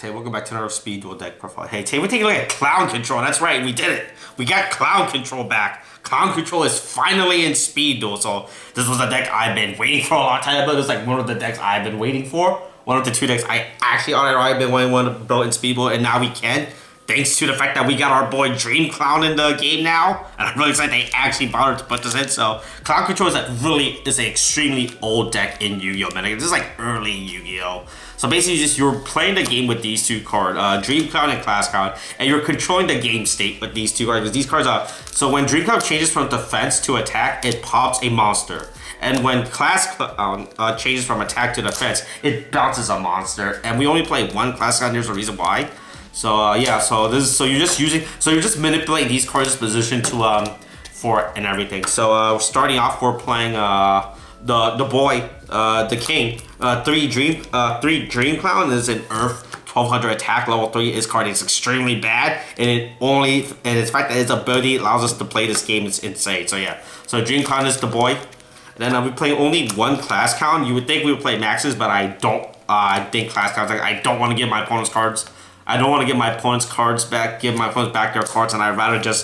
Hey, welcome back to another Speed Duel deck profile. Hey, today we're taking a look at Clown Control. That's right, we did it. We got Clown Control back. Clown Control is finally in Speed Duel. So this was a deck I've been waiting for a long time. But it's like one of the decks I've been waiting for. One of the two decks I actually I've been wanting to build in Speed Duel, and now we can. Thanks to the fact that we got our boy Dream Clown in the game now, and I'm really excited they actually bothered to put this in. So Clown Control is an extremely old deck in Yu-Gi-Oh! Meta. This is like early Yu-Gi-Oh! So basically, you're playing the game with these two cards, Dream Clown and Class Clown, and you're controlling the game state with these two cards. Because these cards are so when Dream Clown changes from defense to attack, it pops a monster. And when Class Clown changes from attack to defense, it bounces a monster. And we only play one Class Clown. There's a reason why. So yeah, so you're just manipulating these cards' position to for and everything. So starting off, we're playing the boy, the king, 3 Dream Clown is an Earth 1200 attack, level 3. His card is extremely bad, and the fact that its ability allows us to play this game is insane. So yeah, so Dream Clown is the boy. And then we play only one Class Clown. You would think we would play maxes, but I don't. I think Class Clown's like I don't want to give my opponent's cards. I don't want to give my opponent's cards back. Give my opponents back their cards, and I'd rather just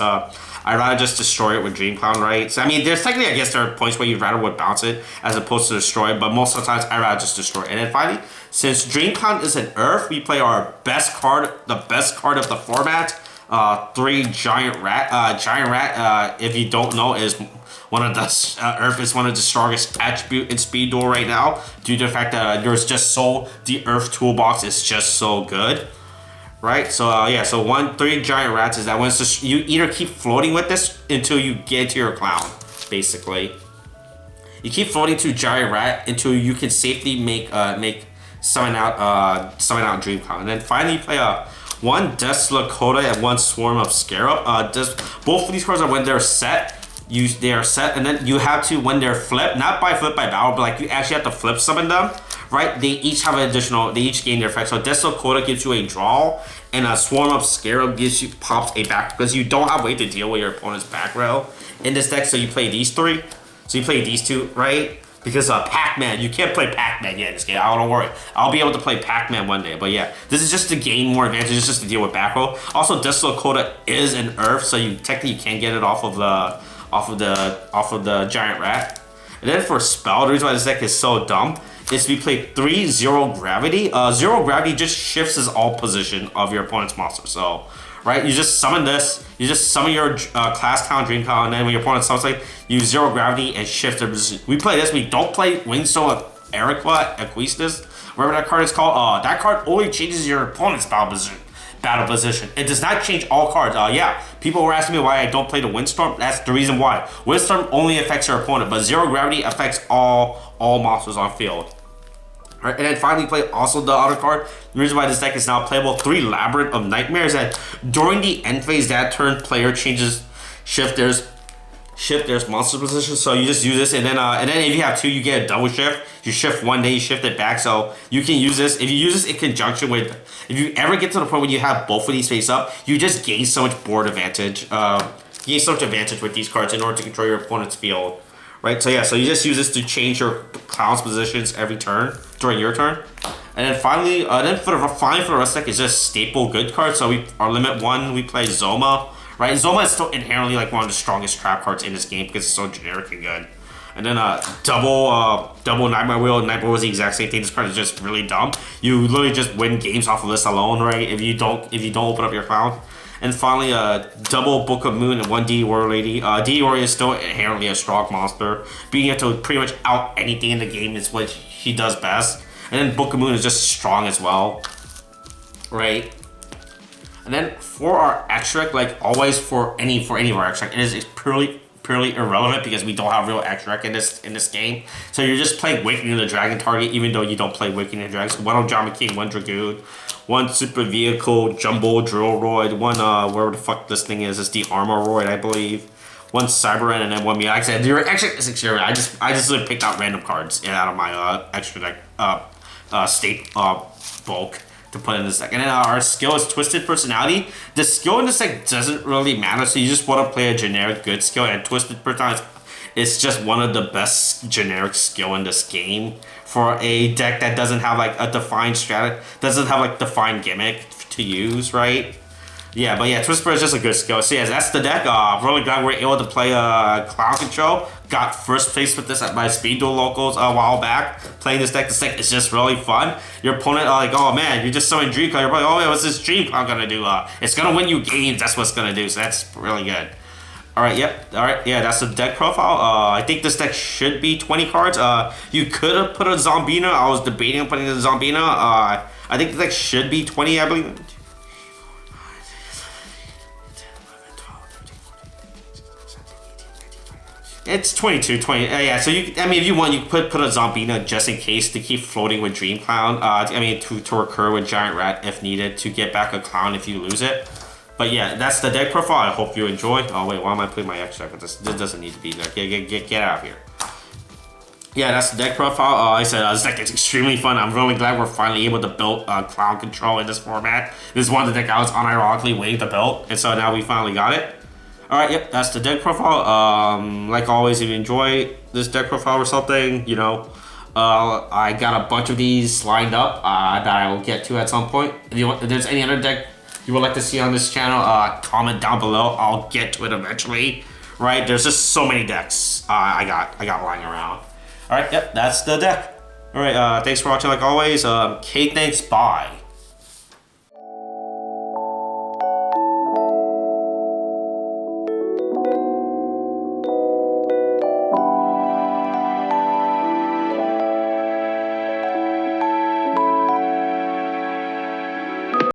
destroy it with Dream Clown, right? So I mean, there's technically, I guess, there are points where you'd rather would bounce it as opposed to destroy it, but most of the times I'd rather just destroy it. And then finally, since Dream Clown is an Earth, we play our best card, the best card of the format. 3 Giant Rat. Giant Rat, if you don't know, is one of the Earth is one of the strongest attribute in Speed Duel right now, due to the fact that the Earth toolbox is just so good. Right, so yeah, so 3 Giant Rats is that once you either keep floating with this until you get to your clown, basically. You keep floating to Giant Rat until you can safely summon out Dream Clown, and then finally you play 1 Death Lakota and 1 Swarm of Scarab. Both of these cards are when they're set. They are set, and then you have to, when they're flipped, not by flip by battle, but like you actually have to flip summon them. Right, they each have they each gain their effect. So Death Lakota gives you a draw, and a Swarm of Scarab pops a back, because you don't have a way to deal with your opponent's back row in this deck. So you play these 3. So you play these 2, right? Because Pac-Man, you can't play Pac-Man yet in this game. Don't worry, I'll be able to play Pac-Man one day. But yeah, this is just to gain more advantages, just to deal with back row. Also, Death Lakota is an Earth, so you technically can't get it off of the Giant Rat. And then for spell, the reason why this deck is so dumb is we play 3 Zero Gravity. Zero Gravity just shifts all position of your opponent's monster. So, right, you just summon this, you just summon your Class Clown, Dream Clown, and then when your opponent summons, like, use Zero Gravity and shift their position. We play this, we don't play Wingstone Equistus, whatever that card is called. That card only changes your opponent's battle position. It does not change all cards. Yeah, people were asking me why I don't play the Windstorm. That's the reason why. Windstorm only affects your opponent, but Zero Gravity affects all monsters on field. Right, and then finally play also the other card. The reason why this deck is now playable, 3 Labyrinth of Nightmares, that during the end phase that turn, player shift their monster position. So you just use this, and then if you have 2, you get a double shift. You shift one, then you shift it back. So you can use this. If you use this in conjunction with, if you ever get to the point where you have both of these face up, you just gain so much board advantage. You gain so much advantage with these cards in order to control your opponent's field. Right, so yeah, so you just use this to change your clown's positions every turn during your turn, and then finally, for the rest deck is just staple good cards. So our limit 1, we play Zoma. Right, Zoma is still inherently like one of the strongest trap cards in this game because it's so generic and good. And then double Nightmare Wheel. Nightmare Wheel is the exact same thing. This card is just really dumb. You literally just win games off of this alone, right? If you don't open up your clown. And finally, double Book of Moon and 1 D Warrior Lady. D Warrior is still inherently a strong monster. Being able to pretty much out anything in the game is what he does best. And then Book of Moon is just strong as well, right? And then for our extract, like always for any of our extract, it is purely irrelevant because we don't have real extract in this game. So you're just playing Wakening the Dragon target, even though you don't play Wakening the Dragon. So 1 Ojama King, 1 Dragoon, 1 Super Vehicle, Jumbo Drillroid, 1 wherever the fuck this thing is, it's the Armoroid, I believe. 1 Cyberren, and then 1 Like I said, your extract is extreme. I just really picked out random cards out of my extra deck state bulk to put in this deck. And then our skill is Twisted Personality. The skill in this deck doesn't really matter, so you just want to play a generic good skill, and Twisted Personality is just one of the best generic skill in this game for a deck that doesn't have like a defined strategy, doesn't have like defined gimmick to use, right? Yeah, but yeah, Twist Bird is just a good skill. So yeah, that's the deck. Really glad we're able to play Clown Control. Got first place with this at my Speed Duel locals a while back. Playing this deck is just really fun. Your opponent like, oh man, you're just summoning Dream Clown. You're like, oh man, what's this Dream Clown gonna do? It's gonna win you games. That's what it's gonna do. So that's really good. All right, yep. All right, yeah, that's the deck profile. I think this deck should be 20 cards. You could have put a Zombina. I was debating on putting a Zombina. I think the deck should be 20, I believe. It's 22, 20. Yeah, so you, I mean, if you want, you could put a Zombina just in case to keep floating with Dream Clown. I mean, to recur with Giant Rat if needed to get back a Clown if you lose it. But yeah, that's the deck profile. I hope you enjoy. Oh wait, why am I putting my extra? This doesn't need to be there. Get out of here. Yeah, that's the deck profile. Like I said, this deck is extremely fun. I'm really glad we're finally able to build Clown Control in this format. This is one of the deck I was unironically waiting to build, and so now we finally got it. Alright, yep, that's the deck profile. Like always, if you enjoy this deck profile or something, you know, I got a bunch of these lined up that I will get to at some point. If there's any other deck you would like to see on this channel, comment down below. I'll get to it eventually. Right? There's just so many decks I got lying around. Alright, yep, that's the deck. Alright, thanks for watching like always. Kate, thanks, bye.